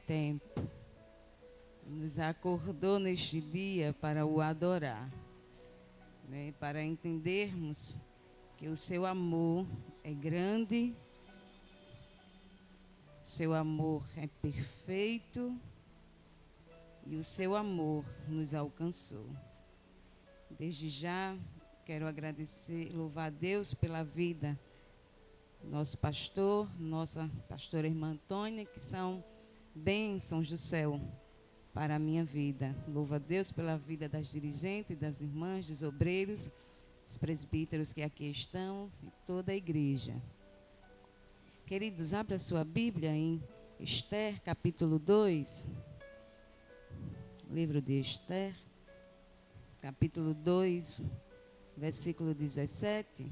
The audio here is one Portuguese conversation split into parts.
tempo. Nos acordou neste dia para o adorar, né? Para entendermos que o seu amor é grande, seu amor é perfeito e o seu amor nos alcançou. Desde já quero agradecer, louvar a Deus pela vida do nosso pastor, nossa pastora irmã Antônia, que são bênçãos do céu para a minha vida. Louvo a Deus pela vida das dirigentes, das irmãs, dos obreiros, dos presbíteros que aqui estão e toda a igreja. Queridos, abra sua Bíblia em Esther, capítulo 2. Livro de Esther, capítulo 2, versículo 17.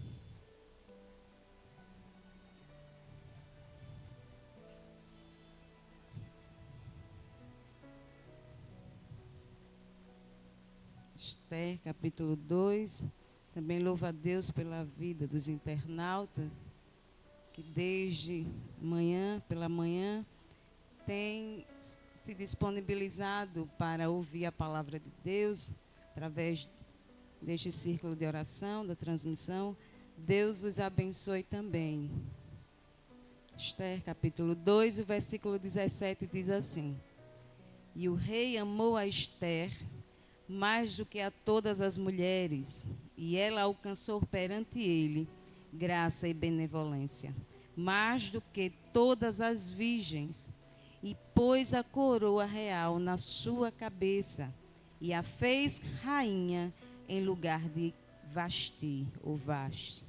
Esther, capítulo 2. Também louvo a Deus pela vida dos internautas que desde pela manhã, têm se disponibilizado para ouvir a palavra de Deus através deste círculo de oração, da transmissão. Deus vos abençoe também. Esther, capítulo 2, o versículo 17 diz assim: E o rei amou a Esther mais do que a todas as mulheres, e ela alcançou perante ele graça e benevolência, mais do que todas as virgens, e pôs a coroa real na sua cabeça, e a fez rainha em lugar de Vasti, ou Vaste.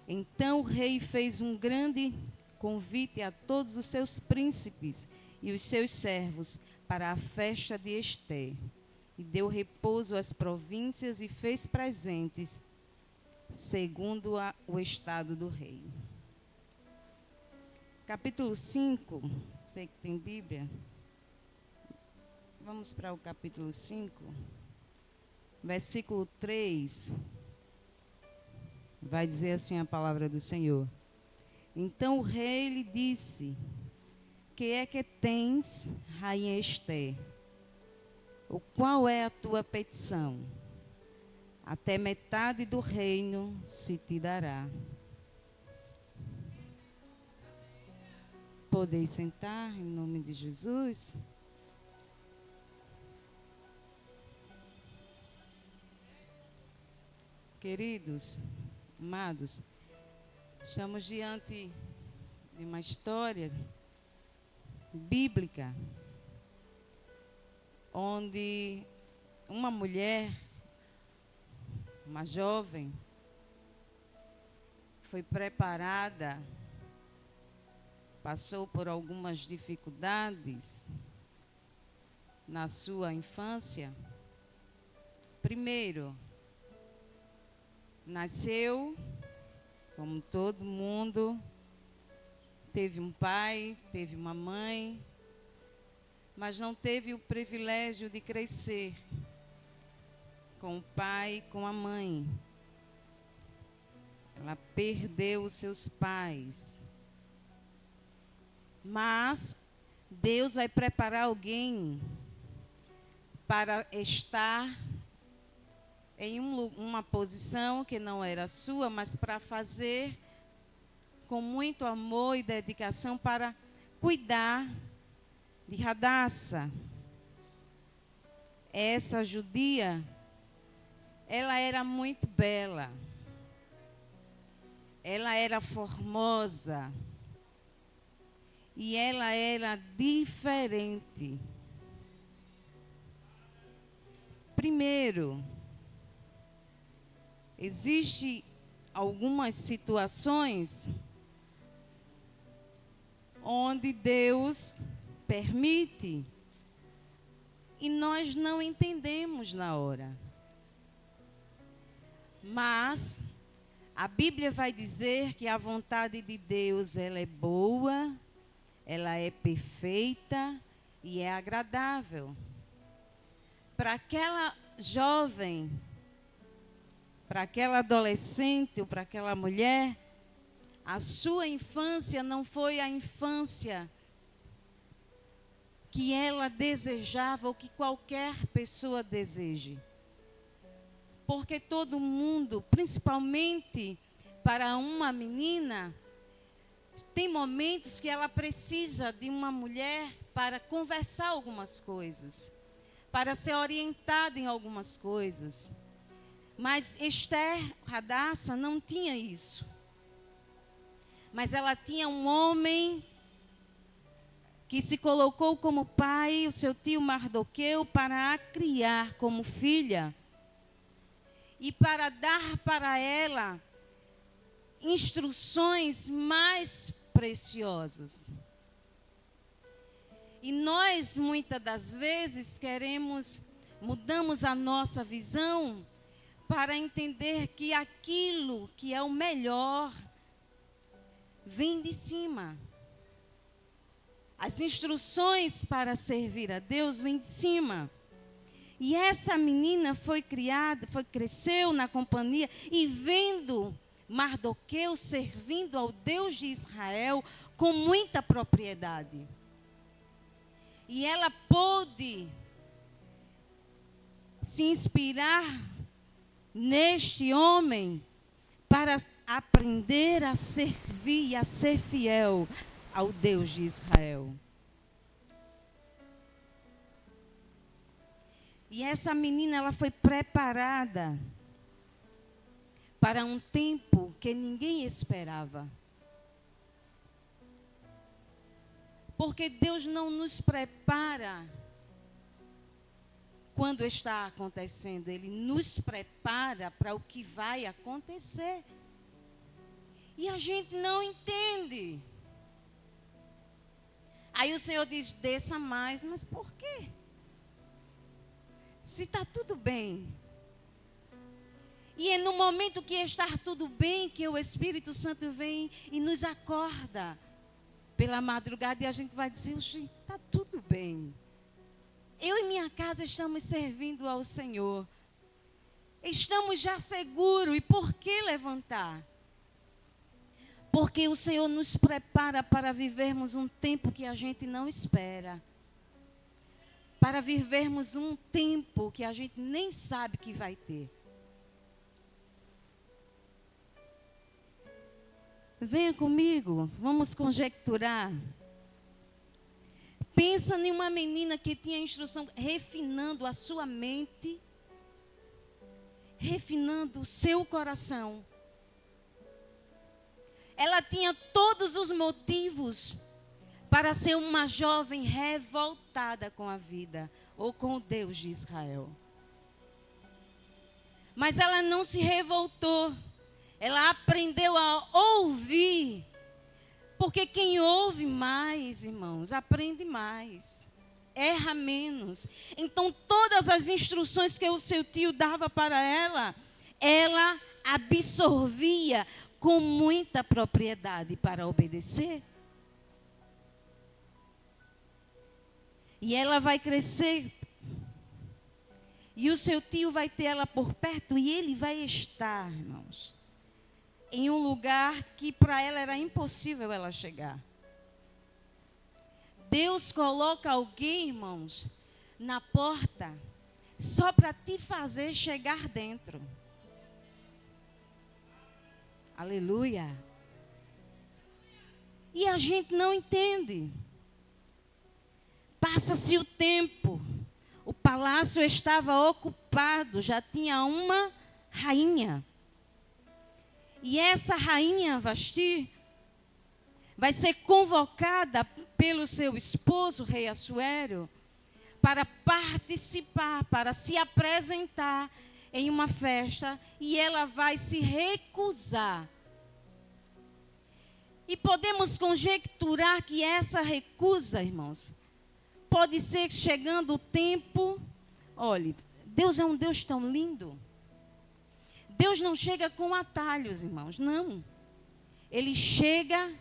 Então o rei fez um grande convite a todos os seus príncipes e os seus servos para a festa de Esther, e deu repouso às províncias e fez presentes, segundo o estado do rei. Capítulo 5, sei que tem Bíblia. Vamos para o capítulo 5, versículo 3. Vai dizer assim a palavra do Senhor. Então o rei lhe disse: Que é que tens, rainha Esther? Qual é a tua petição? Até metade do reino se te dará. Podeis sentar em nome de Jesus. Queridos, amados, estamos diante de uma história bíblica onde uma mulher, uma jovem, foi preparada, passou por algumas dificuldades na sua infância. Primeiro, nasceu, como todo mundo, teve um pai, teve uma mãe, mas não teve o privilégio de crescer com o pai e com a mãe. Ela perdeu os seus pais. Mas Deus vai preparar alguém para estar em uma posição que não era sua, mas para fazer com muito amor e dedicação para cuidar de Radassa. Essa judia, ela era muito bela, ela era formosa e ela era diferente. Primeiro, existem algumas situações onde Deus permite e nós não entendemos na hora. Mas a Bíblia vai dizer que a vontade de Deus, ela é boa, ela é perfeita e é agradável. Para aquela jovem, para aquela adolescente ou para aquela mulher, a sua infância não foi a infância que ela desejava, ou que qualquer pessoa deseje. Porque todo mundo, principalmente para uma menina, tem momentos que ela precisa de uma mulher para conversar algumas coisas, para ser orientada em algumas coisas. Mas Esther Hadassah não tinha isso. Mas ela tinha um homem que se colocou como pai, o seu tio Mardoqueu, para a criar como filha e para dar para ela instruções mais preciosas. E nós, muitas das vezes, mudamos a nossa visão para entender que aquilo que é o melhor vem de cima. As instruções para servir a Deus vêm de cima. E essa menina cresceu na companhia e vendo Mardoqueu servindo ao Deus de Israel com muita propriedade. E ela pôde se inspirar neste homem para aprender a servir e a ser fiel ao Deus de Israel. E essa menina, ela foi preparada para um tempo que ninguém esperava. Porque Deus não nos prepara quando está acontecendo. Ele nos prepara para o que vai acontecer. E a gente não entende. Aí o Senhor diz, desça mais. Mas por quê? Se está tudo bem. E é no momento que está tudo bem que o Espírito Santo vem e nos acorda pela madrugada e a gente vai dizer, está tudo bem. Eu e minha casa estamos servindo ao Senhor. Estamos já seguros. E por que levantar? Porque o Senhor nos prepara para vivermos um tempo que a gente não espera. Para vivermos um tempo que a gente nem sabe que vai ter. Venha comigo, vamos conjecturar. Pensa em uma menina que tinha instrução, refinando a sua mente, refinando o seu coração. Ela tinha todos os motivos para ser uma jovem revoltada com a vida, ou com o Deus de Israel. Mas ela não se revoltou. Ela aprendeu a ouvir. Porque quem ouve mais, irmãos, aprende mais. Erra menos. Então, todas as instruções que o seu tio dava para ela, ela absorvia com muita propriedade para obedecer. E ela vai crescer. E o seu tio vai ter ela por perto e ele vai estar, irmãos, em um lugar que para ela era impossível ela chegar. Deus coloca alguém, irmãos, na porta só para te fazer chegar dentro. Aleluia. E a gente não entende. Passa-se o tempo. O palácio estava ocupado, já tinha uma rainha. E essa rainha Vasti vai ser convocada pelo seu esposo, rei Assuero, para participar, para se apresentar em uma festa, e ela vai se recusar. E podemos conjecturar que essa recusa, irmãos, pode ser chegando o tempo. Olhe, Deus é um Deus tão lindo. Deus não chega com atalhos, irmãos, não. Ele chega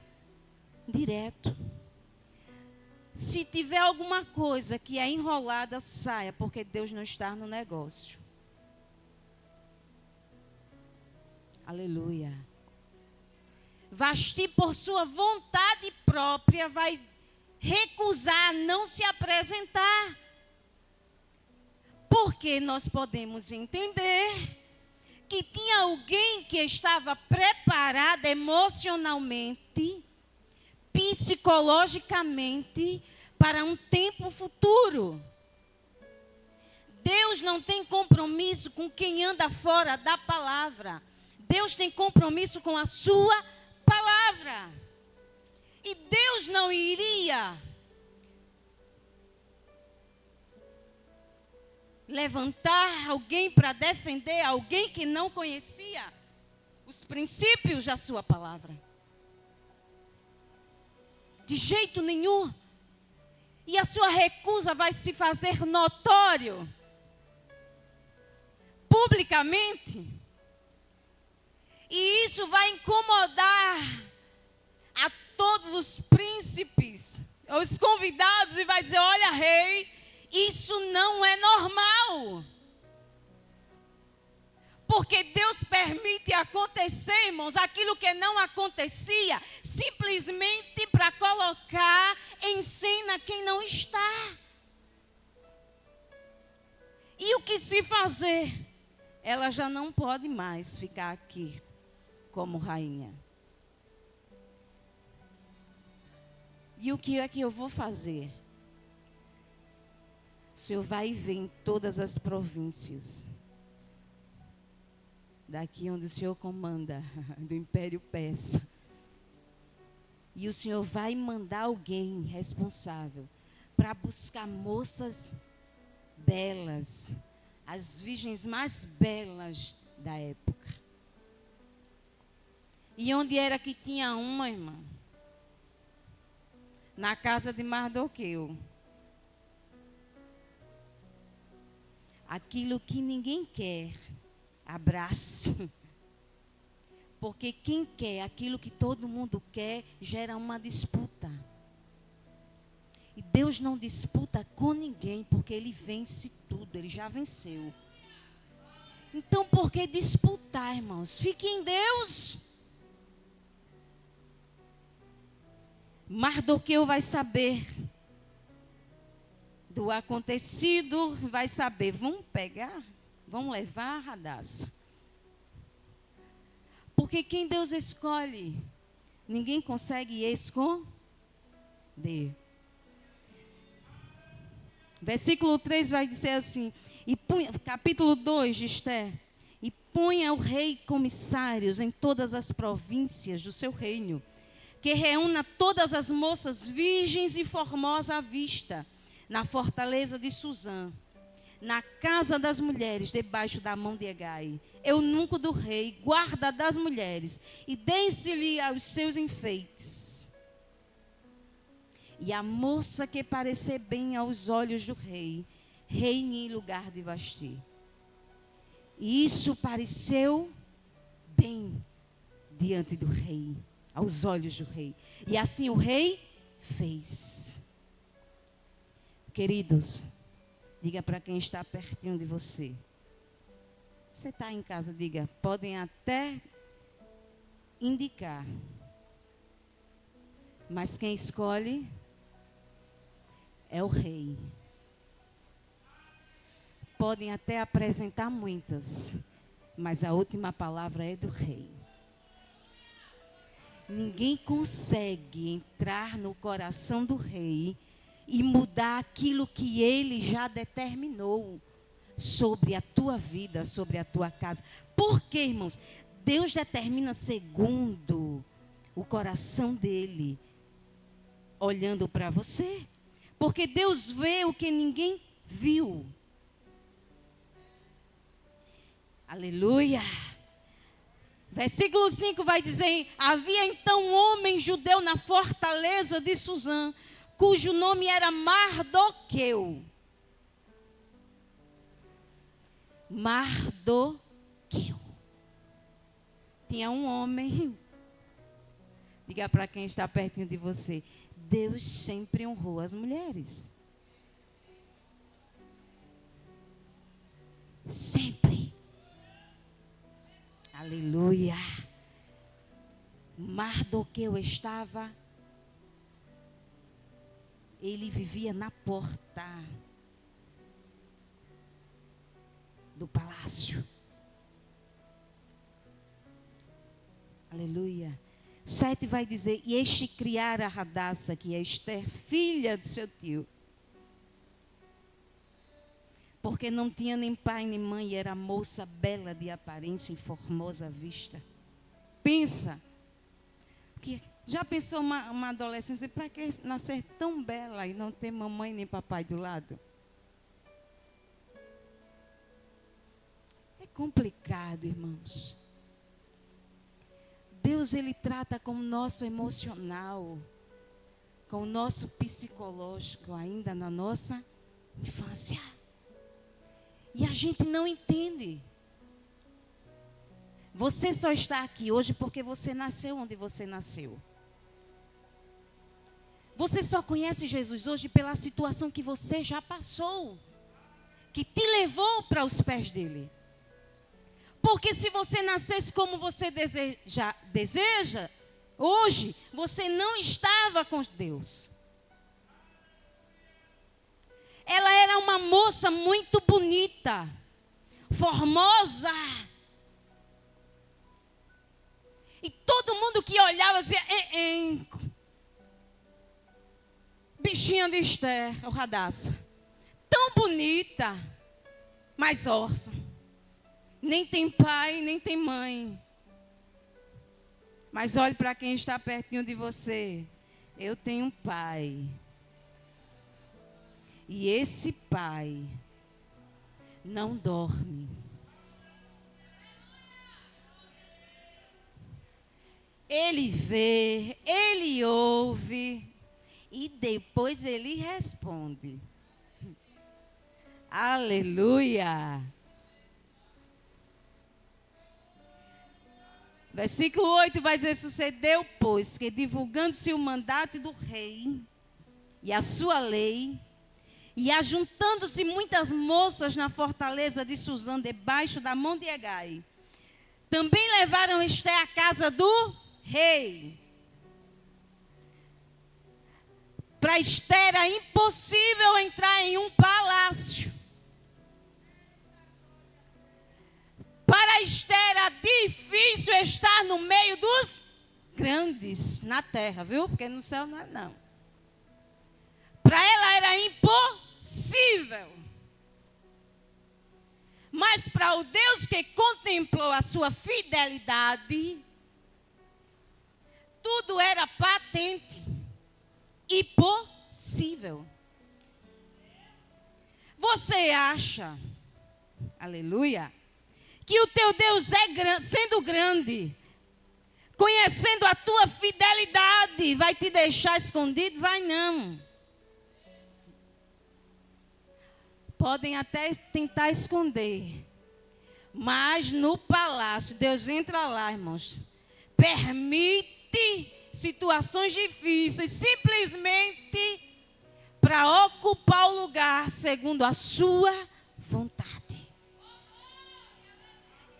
direto. Se tiver alguma coisa que é enrolada, saia, porque Deus não está no negócio. Aleluia. Vasti, por sua vontade própria, vai recusar, não se apresentar. Porque nós podemos entender que tinha alguém que estava preparado emocionalmente, psicologicamente, para um tempo futuro. Deus não tem compromisso com quem anda fora da palavra. Deus tem compromisso com a sua palavra. E Deus não iria levantar alguém para defender alguém que não conhecia os princípios da sua palavra. De jeito nenhum. E a sua recusa vai se fazer notório publicamente. E isso vai incomodar a todos os príncipes, os convidados, e vai dizer: olha, rei, isso não é normal. Porque Deus permite acontecer, irmãos, aquilo que não acontecia, simplesmente para colocar em cena quem não está. E o que se fazer? Ela já não pode mais ficar aqui como rainha. E o que é que eu vou fazer? O Senhor vai ver em todas as províncias, daqui onde o Senhor comanda, do Império Persa. E o Senhor vai mandar alguém responsável para buscar moças belas, as virgens mais belas da época. E onde era que tinha uma, irmã? Na casa de Mardoqueu. Aquilo que ninguém quer, abrace. Porque quem quer aquilo que todo mundo quer, gera uma disputa. E Deus não disputa com ninguém, porque Ele vence tudo, Ele já venceu. Então, por que disputar, irmãos? Fique em Deus. Mardoqueu vai saber do acontecido, vai saber, vão pegar, vão levar a Radassa. Porque quem Deus escolhe, ninguém consegue esconder. Versículo 3 vai dizer assim, capítulo 2 de Esther: e ponha o rei comissários em todas as províncias do seu reino, que reúna todas as moças virgens e formosas à vista, na fortaleza de Suzã, na casa das mulheres, debaixo da mão de Hegai, eunuco do rei, guarda das mulheres, e deem-se-lhe aos seus enfeites. E a moça que parecer bem aos olhos do rei, reine em lugar de Vasti. E isso pareceu bem diante do rei, aos olhos do rei. E assim o rei fez. Queridos, diga para quem está pertinho de você. Você está em casa, diga, podem até indicar, mas quem escolhe é o rei. Podem até apresentar muitas, mas a última palavra é do rei. Ninguém consegue entrar no coração do rei e mudar aquilo que ele já determinou sobre a tua vida, sobre a tua casa. Por quê, irmãos? Deus determina segundo o coração dele, olhando para você. Porque Deus vê o que ninguém viu. Aleluia. Versículo 5 vai dizer: havia então um homem judeu na fortaleza de Suzã, cujo nome era Mardoqueu. Mardoqueu. Tinha um homem. Diga para quem está pertinho de você: Deus sempre honrou as mulheres. Sempre. Aleluia. Mardoqueu estava ele vivia na porta do palácio. Aleluia. 7 vai dizer: e este criara Radassa, que é Esther, filha do seu tio, porque não tinha nem pai nem mãe, e era moça bela de aparência e formosa vista. Pensa, já pensou uma adolescência, para que nascer tão bela e não ter mamãe nem papai do lado? É complicado, irmãos. Deus, ele trata com o nosso emocional, com o nosso psicológico, ainda na nossa infância. E a gente não entende. Você só está aqui hoje porque você nasceu onde você nasceu. Você só conhece Jesus hoje pela situação que você já passou, que te levou para os pés dele. Porque se você nascesse como você deseja, hoje, você não estava com Deus. Ela era uma moça muito bonita, formosa. E todo mundo que olhava dizia: bichinha de Esther, o Radassa. Tão bonita, mas órfã. Nem tem pai, nem tem mãe. Mas olhe para quem está pertinho de você. Eu tenho um pai. E esse pai não dorme. Ele vê, ele ouve e depois ele responde. Aleluia! Versículo 8 vai dizer: sucedeu, pois, que divulgando-se o mandato do rei e a sua lei, e ajuntando-se muitas moças na fortaleza de Susã, debaixo da mão de Hegai, também levaram Esther à casa do rei. Para Esther era impossível entrar em um palácio. Para Esther era difícil estar no meio dos grandes na terra, viu? Porque no céu não é não. Para ela era impossível. Mas para o Deus que contemplou a sua fidelidade, tudo era patente e possível. Você acha, aleluia, que o teu Deus é grande, sendo grande, conhecendo a tua fidelidade, vai te deixar escondido? Vai não. Podem até tentar esconder, mas no palácio, Deus entra lá, irmãos, permite situações difíceis, simplesmente para ocupar o lugar segundo a sua vontade.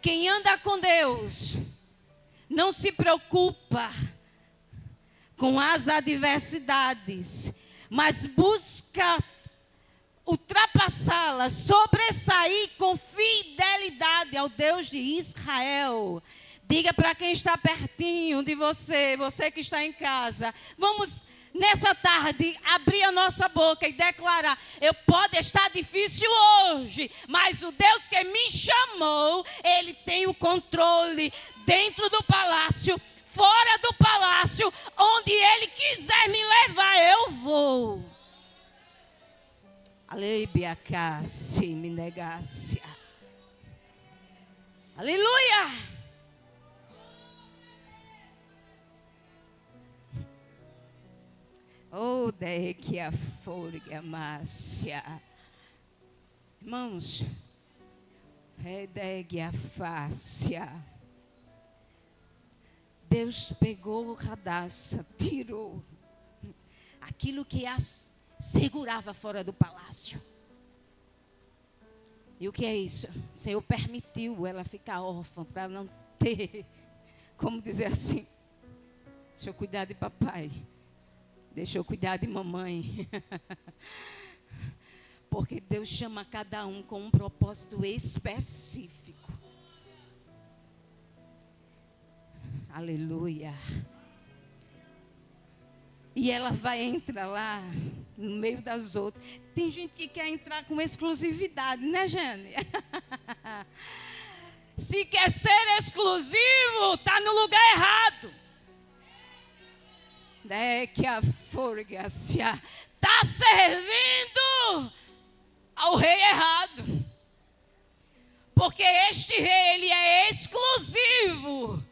Quem anda com Deus não se preocupa com as adversidades, mas busca ultrapassá-las, sobressair com fidelidade ao Deus de Israel. Diga para quem está pertinho de você, você que está em casa, vamos nessa tarde abrir a nossa boca e declarar: eu pode estar difícil hoje, mas o Deus que me chamou, Ele tem o controle dentro do palácio, fora do palácio, onde Ele quiser me levar, eu vou. Aleluia, me negasse. Aleluia. Oh, que a forga mácia. Irmãos, redegue a fácia. Deus pegou Radassa, tirou aquilo que a segurava fora do palácio. E o que é isso? O Senhor permitiu ela ficar órfã para não ter, como dizer assim, deixa eu cuidar de papai. Deixa eu cuidar de mamãe. Porque Deus chama cada um com um propósito específico. Aleluia. E ela vai entrar lá no meio das outras. Tem gente que quer entrar com exclusividade, né, Jane? Se quer ser exclusivo, está no lugar errado. Que a forga está servindo ao rei errado. Porque este rei, ele é exclusivo.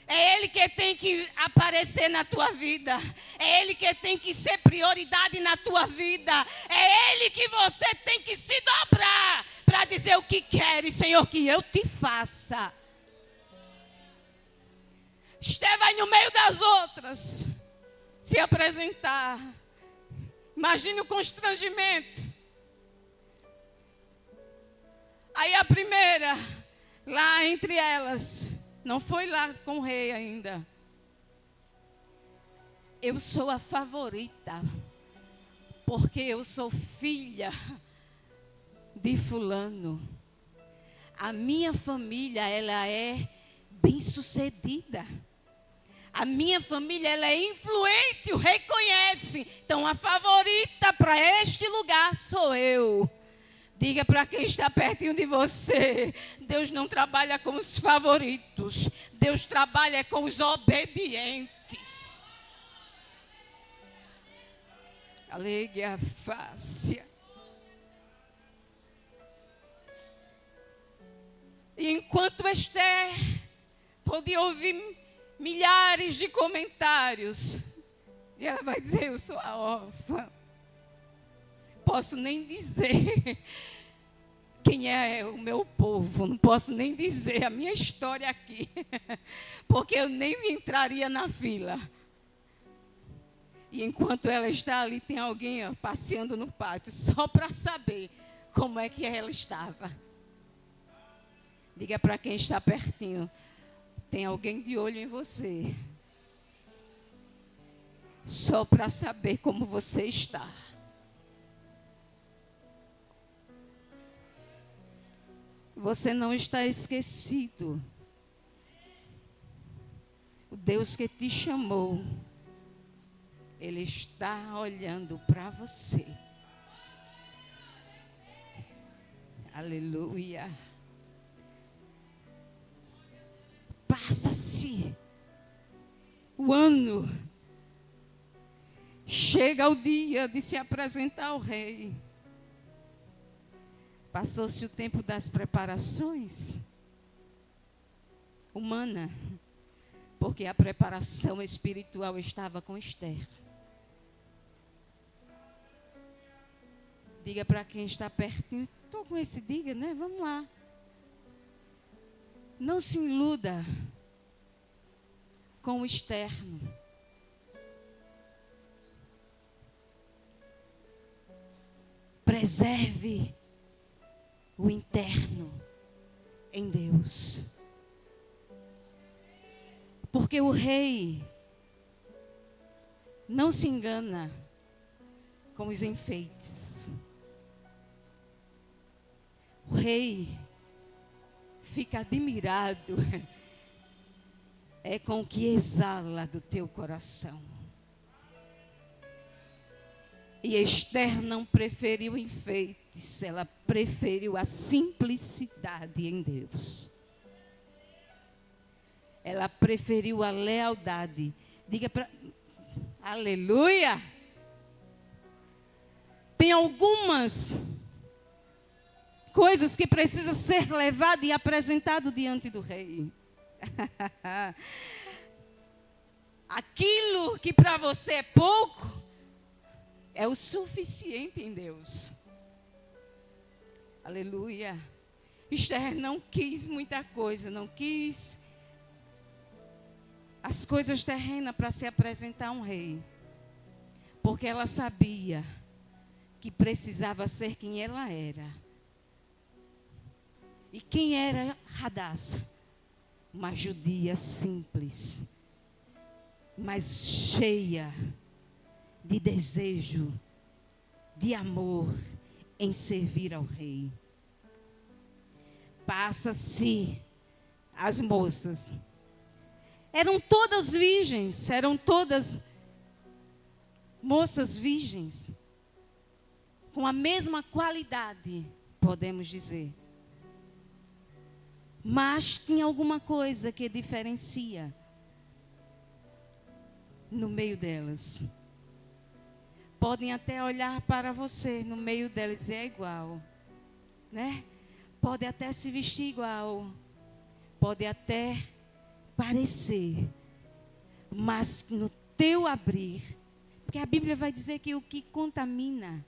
É ele que tem que aparecer na tua vida. É ele que tem que ser prioridade na tua vida. É ele que você tem que se dobrar para dizer o que queres, Senhor, que eu te faça. Esther vai no meio das outras se apresentar. Imagine o constrangimento. Aí a primeira, lá entre elas, não foi lá com o rei ainda. Eu sou a favorita, porque eu sou filha de fulano. A minha família, ela é bem-sucedida. A minha família, ela é influente, o rei conhece. Então, a favorita para este lugar sou eu. Diga para quem está pertinho de você: Deus não trabalha com os favoritos, Deus trabalha com os obedientes. Alegue a face. E enquanto Esther podia ouvir milhares de comentários, e ela vai dizer: eu sou a órfã. Posso nem dizer quem é o meu povo, não posso nem dizer a minha história aqui, porque eu nem entraria na fila. E enquanto ela está ali, tem alguém passeando no pátio, só para saber como é que ela estava. Diga para quem está pertinho: tem alguém de olho em você, só para saber como você está. Você não está esquecido. O Deus que te chamou, Ele está olhando para você. Aleluia. Passa-se o ano. Chega o dia de se apresentar ao rei. Passou-se o tempo das preparações humana, porque a preparação espiritual estava com Esther. Diga para quem está pertinho: estou com esse, diga, né? Vamos lá. Não se iluda com o externo. Preserve o interno em Deus. Porque o rei não se engana com os enfeites. O rei fica admirado com o que exala do teu coração. E Esther não preferiu enfeites, ela preferiu a simplicidade em Deus. Ela preferiu a lealdade. Diga para... Aleluia! Tem algumas coisas que precisam ser levadas e apresentadas diante do rei. Aquilo que para você é pouco, é o suficiente em Deus. Aleluia. Esther não quis muita coisa, não quis as coisas terrenas para se apresentar a um rei. Porque ela sabia que precisava ser quem ela era. E quem era Hadassa? Uma judia simples, mas cheia de desejo, de amor em servir ao rei. Passa-se as moças. Eram todas virgens, eram todas moças virgens, com a mesma qualidade, podemos dizer. Mas tinha alguma coisa que diferencia no meio delas. Podem até olhar para você no meio delas e dizer, é igual, né? Pode até se vestir igual, pode até parecer, mas no teu abrir, porque a Bíblia vai dizer que o que contamina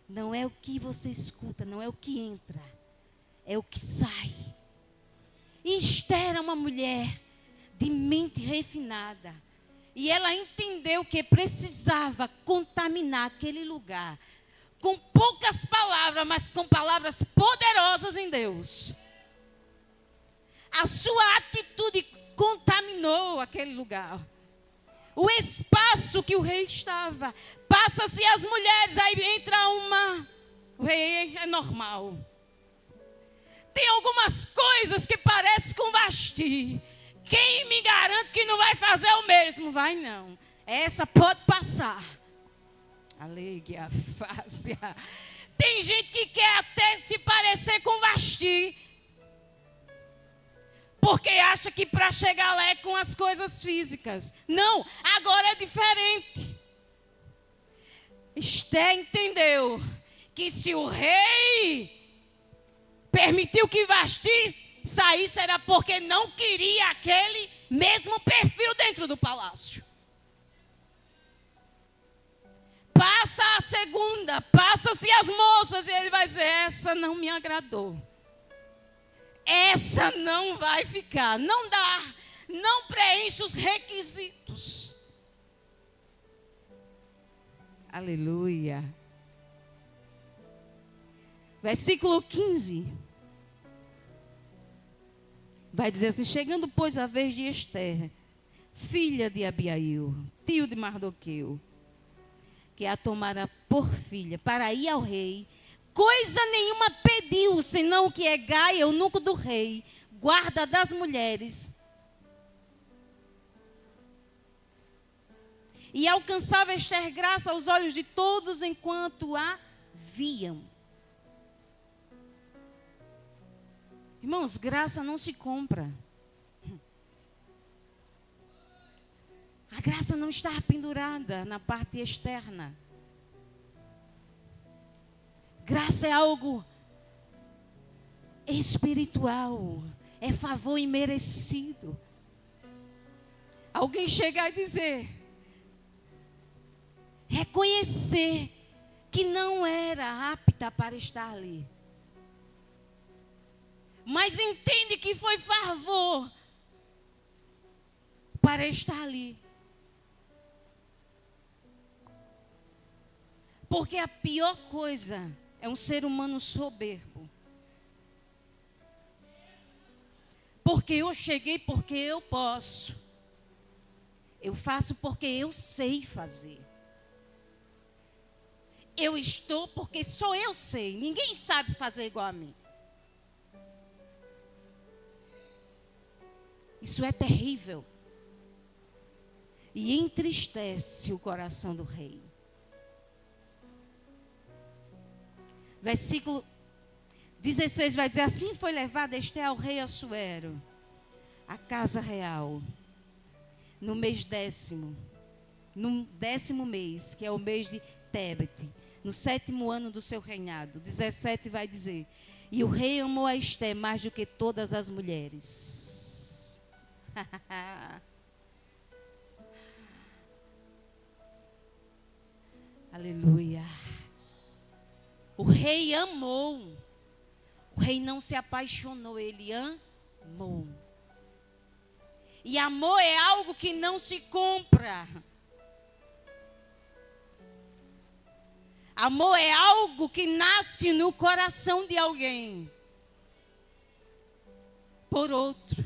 não é o que você escuta, não é o que entra, é o que sai. E Esther era uma mulher de mente refinada, e ela entendeu que precisava contaminar aquele lugar com poucas palavras, mas com palavras poderosas em Deus. A sua atitude contaminou aquele lugar. O espaço que o rei estava. Passa-se as mulheres, aí entra uma. O rei é normal. Tem algumas coisas que parecem com Vasti. Quem me garante que não vai fazer o mesmo? Vai não. Essa pode passar. Alegria, fácil. Tem gente que quer até se parecer com Vasti, porque acha que para chegar lá é com as coisas físicas. Não, agora é diferente. Esther entendeu que se o rei permitiu que Vasti saísse, era porque não queria aquele mesmo perfil dentro do palácio. Passa a segunda, passa-se as moças, e ele vai dizer, essa não me agradou. Essa não vai ficar, não dá, não preenche os requisitos. Aleluia. Versículo 15. Vai dizer assim, chegando pois a vez de Esther, filha de Abiail, tio de Mardoqueu, que a tomara por filha, para ir ao rei, coisa nenhuma pediu, senão o que é Gai, eunuco do rei, guarda das mulheres. E alcançava Esther graça aos olhos de todos enquanto a viam. Irmãos, graça não se compra. A graça não está pendurada na parte externa. Graça é algo espiritual. É favor imerecido. Alguém chegar e dizer, reconhecer que não era apta para estar ali, mas entende que foi favor para estar ali. Porque a pior coisa é um ser humano soberbo. Porque eu cheguei, porque eu posso. Eu faço porque eu sei fazer. Eu estou porque só eu sei. Ninguém sabe fazer igual a mim. Isso é terrível. E entristece o coração do rei. Versículo 16 vai dizer, assim foi levada Esther ao rei Assuero, a casa real, no mês 10º, no 10º mês, que é o mês de Tebete, no 7º ano do seu reinado. 17 vai dizer, e o rei amou a Esther mais do que todas as mulheres. Aleluia. O rei amou. O rei não se apaixonou, ele amou. E amor é algo que não se compra. Amor é algo que nasce no coração de alguém por outro.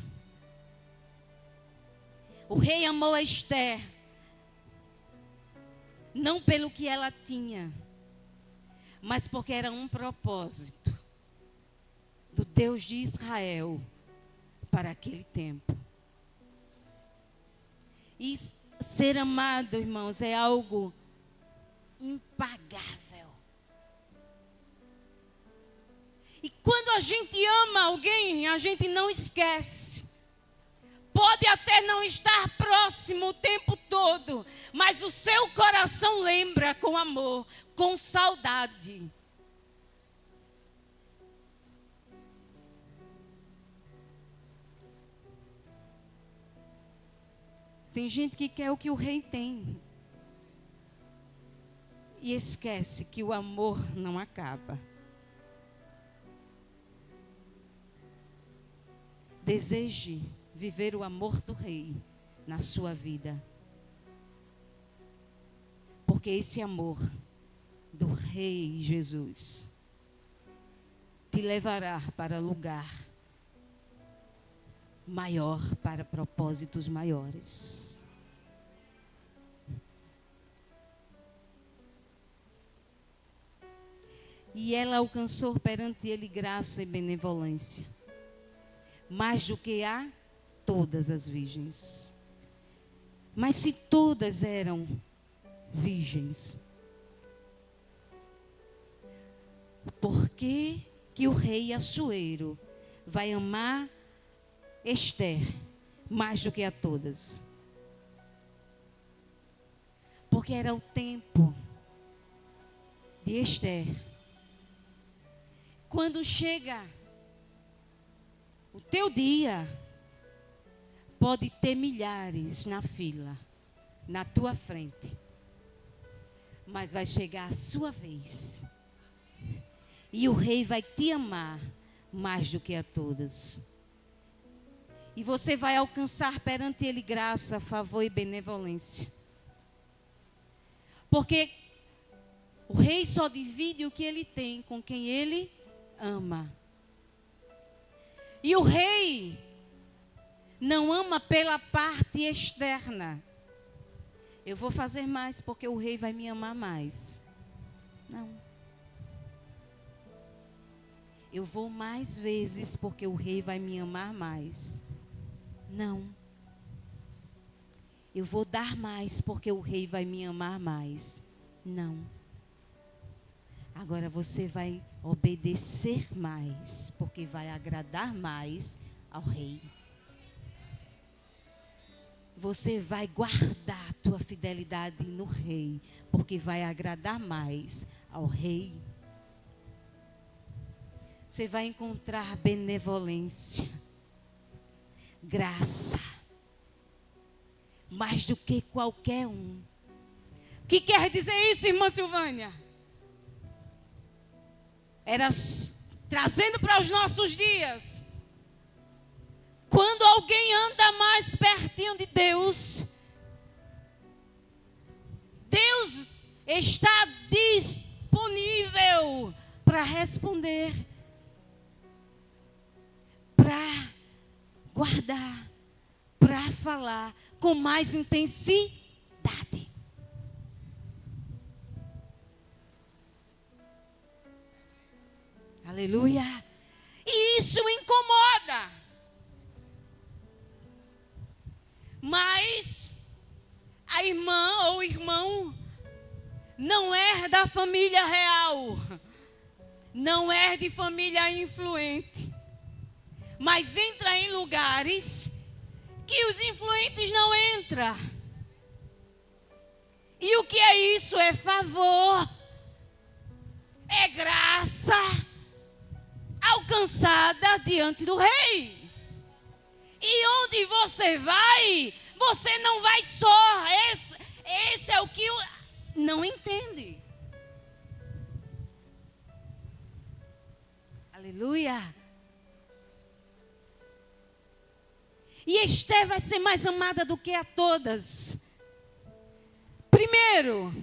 O rei amou a Esther Não pelo que ela tinha, mas porque era um propósito do Deus de Israel para aquele tempo. E ser amado, irmãos, é algo impagável. E quando a gente ama alguém, a gente não esquece. Pode até não estar próximo o tempo todo, mas o seu coração lembra com amor, com saudade. Tem gente que quer o que o rei tem. E esquece que o amor não acaba. Deseje viver o amor do rei na sua vida. Porque esse amor do rei Jesus te levará para lugar maior, para propósitos maiores. E ela alcançou perante ele graça e benevolência, mais do que a todas as virgens. Mas se todas eram virgens, por que que o rei Assuero vai amar Esther mais do que a todas? Porque era o tempo de Esther. Quando chega o teu dia, pode ter milhares na fila, na tua frente. Mas vai chegar a sua vez. E o rei vai te amar mais do que a todas. E você vai alcançar perante ele graça, favor e benevolência. Porque o rei só divide o que ele tem com quem ele ama. E o rei não ama pela parte externa. Eu vou fazer mais porque o rei vai me amar mais. Não. Eu vou mais vezes porque o rei vai me amar mais. Não. Eu vou dar mais porque o rei vai me amar mais. Não. Agora você vai obedecer mais porque vai agradar mais ao rei. Você vai guardar a tua fidelidade no rei, porque vai agradar mais ao rei. Você vai encontrar benevolência, graça, mais do que qualquer um. O que quer dizer isso, irmã Silvânia? Era trazendo para os nossos dias. Quando alguém anda mais pertinho de Deus, Deus está disponível para responder, para guardar, para falar com mais intensidade. Aleluia. E isso incomoda. Mas a irmã ou o irmão não é da família real, não é de família influente, mas entra em lugares que os influentes não entram. E o que é isso? É favor, é graça alcançada diante do rei. E onde você vai, você não vai só. Esse é o que não entende. Aleluia. E Esther vai ser mais amada do que a todas. Primeiro,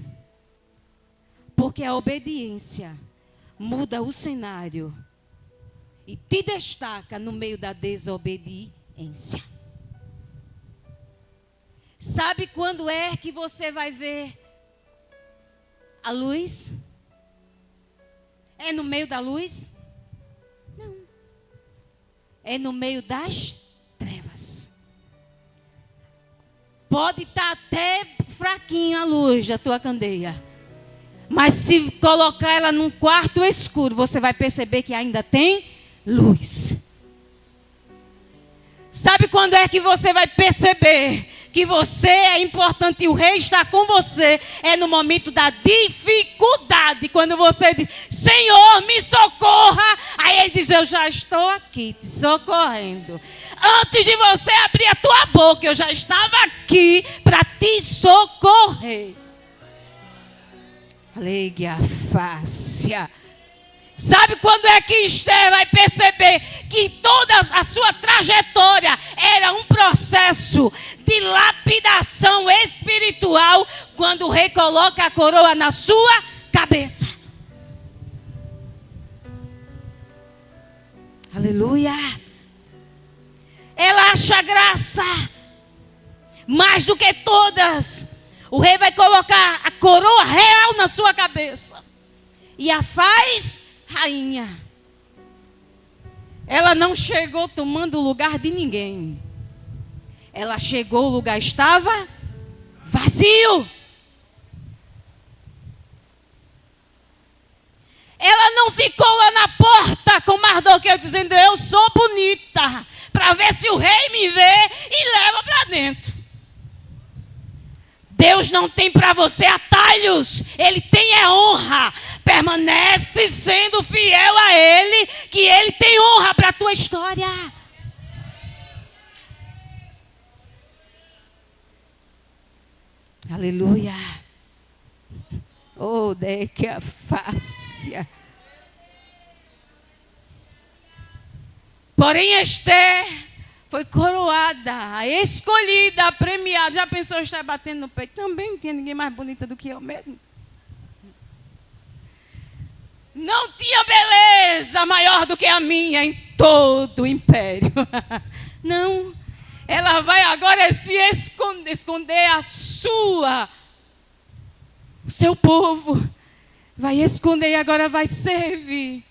porque a obediência muda o cenário e te destaca no meio da desobediência. Sabe quando é que você vai ver a luz? É no meio da luz? Não. É no meio das trevas. Pode estar até fraquinha a luz da tua candeia. Mas se colocar ela num quarto escuro, você vai perceber que ainda tem luz. Sabe quando é que você vai perceber que você é importante e o rei está com você? É no momento da dificuldade. Quando você diz, Senhor, me socorra. Aí ele diz, eu já estou aqui te socorrendo. Antes de você abrir a tua boca, eu já estava aqui para te socorrer. Aleluia, fácia. Sabe quando é que Esther vai perceber que toda a sua trajetória era um processo de lapidação espiritual? Quando o rei coloca a coroa na sua cabeça. Aleluia. Ela acha graça mais do que todas. O rei vai colocar a coroa real na sua cabeça e a faz rainha. Ela não chegou tomando o lugar de ninguém. Ela chegou, o lugar estava vazio. Ela não ficou lá na porta com Mardoqueu dizendo, eu sou bonita, para ver se o rei me vê e leva para dentro. Deus não tem para você atalhos. Ele tem honra. Permanece sendo fiel a Ele, que Ele tem honra para a tua história. Aleluia. Oh, que a fácia. Porém, Esther foi coroada, escolhida, premiada. Já pensou estar batendo no peito? Também não tinha ninguém mais bonita do que eu mesmo. Não tinha beleza maior do que a minha em todo o império. Não. Ela vai agora se esconder o seu povo. Vai esconder e agora vai servir.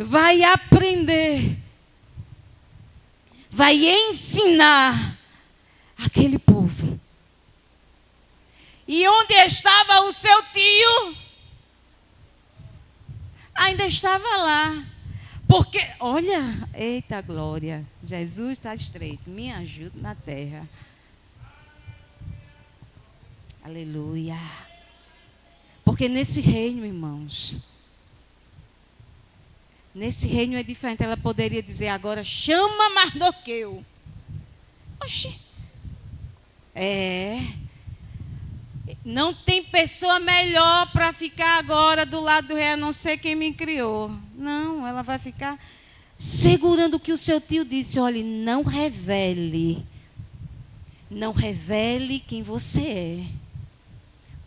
Vai aprender, vai ensinar aquele povo. E onde estava o seu tio? Ainda estava lá. Porque, olha, eita glória, Jesus está estreito, me ajuda na terra. Aleluia. Porque nesse reino, irmãos, nesse reino é diferente. Ela poderia dizer agora, chama Mardoqueu. Oxi. Não tem pessoa melhor para ficar agora do lado do rei, a não ser quem me criou. Não, ela vai ficar segurando o que o seu tio disse. Olha, não revele. Não revele quem você é.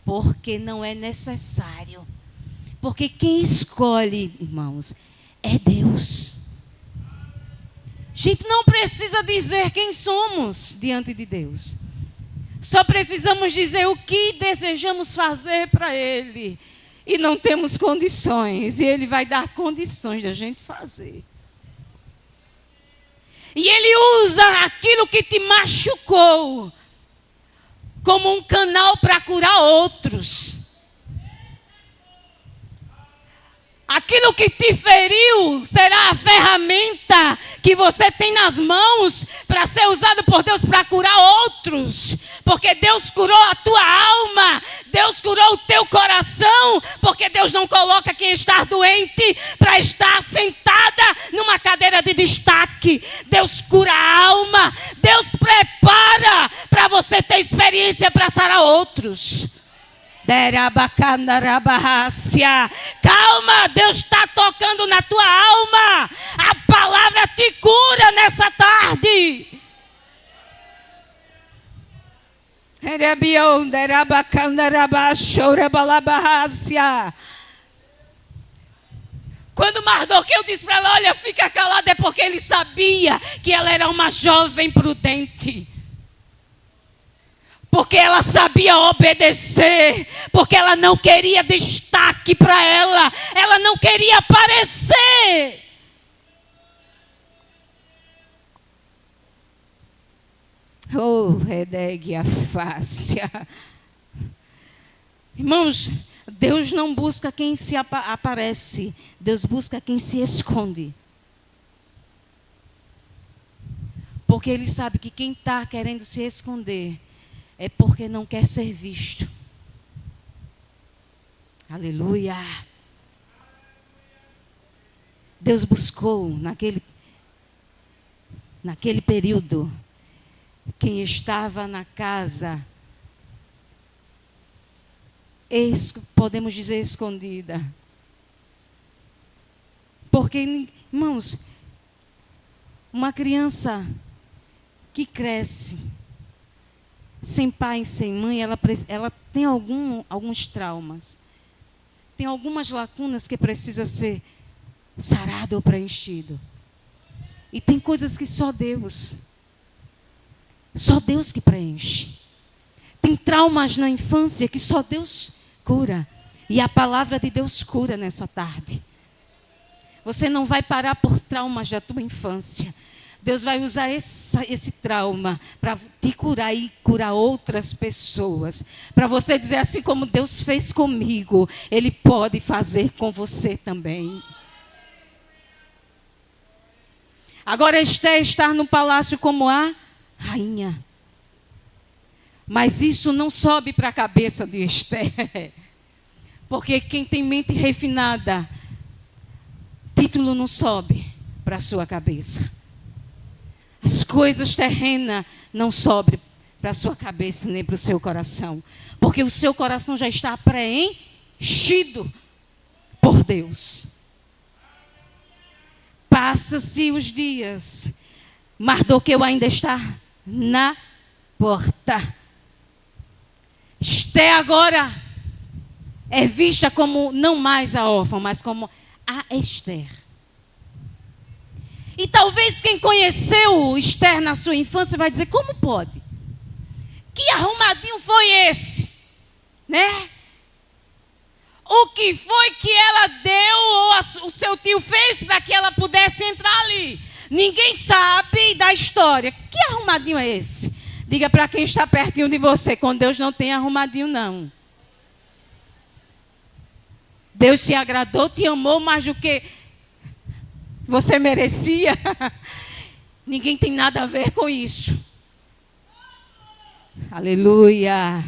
Porque não é necessário. Porque quem escolhe, irmãos, é Deus. A gente não precisa dizer quem somos diante de Deus. Só precisamos dizer o que desejamos fazer para Ele. E não temos condições. E Ele vai dar condições de a gente fazer. E Ele usa aquilo que te machucou como um canal para curar outros. Aquilo que te feriu será a ferramenta que você tem nas mãos para ser usado por Deus para curar outros. Porque Deus curou a tua alma, Deus curou o teu coração, porque Deus não coloca quem está doente para estar sentada numa cadeira de destaque. Deus cura a alma, Deus prepara para você ter experiência para sarar outros. Calma, Deus está tocando na tua alma. A palavra te cura nessa tarde. Quando Mardoqueu disse para ela, olha, fica calada, é porque ele sabia que ela era uma jovem prudente. Porque ela sabia obedecer, porque ela não queria destaque para ela, ela não queria aparecer. Oh, redegue a fácia. Irmãos, Deus não busca quem se aparece, Deus busca quem se esconde. Porque Ele sabe que quem está querendo se esconder é porque não quer ser visto. Aleluia. Deus buscou naquele período quem estava na casa, podemos dizer escondida. Porque, irmãos, uma criança que cresce sem pai e sem mãe, ela tem alguns traumas. Tem algumas lacunas que precisa ser sarado ou preenchido. E tem coisas que só Deus que preenche. Tem traumas na infância que só Deus cura. E a palavra de Deus cura nessa tarde. Você não vai parar por traumas da tua infância. Deus vai usar esse trauma para te curar e curar outras pessoas. Para você dizer, assim como Deus fez comigo, Ele pode fazer com você também. Agora Esther está no palácio como a rainha. Mas isso não sobe para a cabeça de Esther. Porque quem tem mente refinada, título não sobe para a sua cabeça. As coisas terrenas não sobem para a sua cabeça nem para o seu coração. Porque o seu coração já está preenchido por Deus. Passa-se os dias. Mardoqueu ainda está na porta. Esther agora é vista como não mais a órfã, mas como a Esther. E talvez quem conheceu Esther na sua infância vai dizer, como pode? Que arrumadinho foi esse? Né? O que foi que ela deu ou o seu tio fez para que ela pudesse entrar ali? Ninguém sabe da história. Que arrumadinho é esse? Diga para quem está pertinho de você, com Deus não tem arrumadinho não. Deus te agradou, te amou mais do que você merecia. Ninguém tem nada a ver com isso. Aleluia.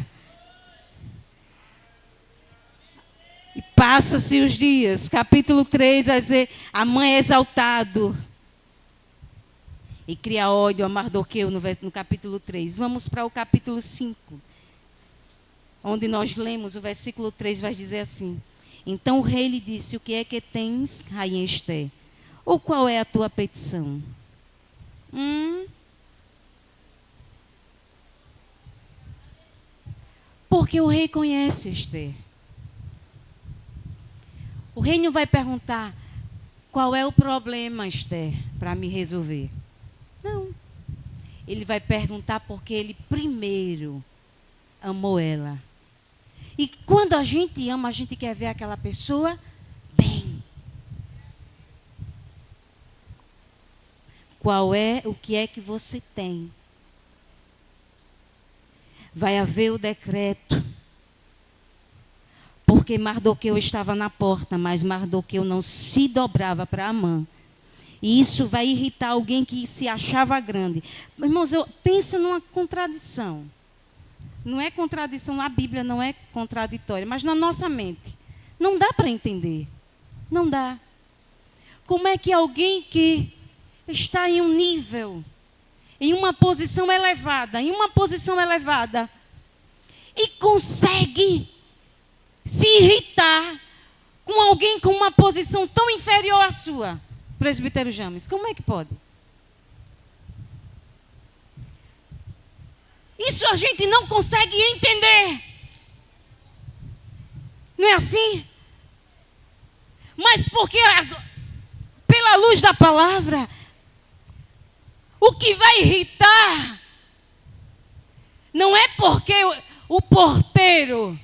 E passa-se os dias. Capítulo 3 vai dizer, a mãe é exaltado. E cria ódio a Mardoqueu no capítulo 3. Vamos para o capítulo 5. Onde nós lemos o versículo 3, vai dizer assim. Então o rei lhe disse, o que é que tens, rainha Esther? Ou qual é a tua petição? Porque o rei conhece Esther. O rei não vai perguntar, qual é o problema, Esther, para me resolver? Não. Ele vai perguntar porque ele primeiro amou ela. E quando a gente ama, a gente quer ver aquela pessoa bem. O que é que você tem? Vai haver o decreto. Porque Mardoqueu estava na porta, mas Mardoqueu não se dobrava para Amã. E isso vai irritar alguém que se achava grande. Irmãos, pensa numa contradição. Não é contradição, a Bíblia não é contraditória, mas na nossa mente. Não dá para entender. Não dá. Como é que alguém que está em um nível, em uma posição elevada, e consegue se irritar com alguém com uma posição tão inferior à sua? Presbítero James, como é que pode? Isso a gente não consegue entender. Não é assim? Mas porque, pela luz da palavra, o que vai irritar Não é porque o porteiro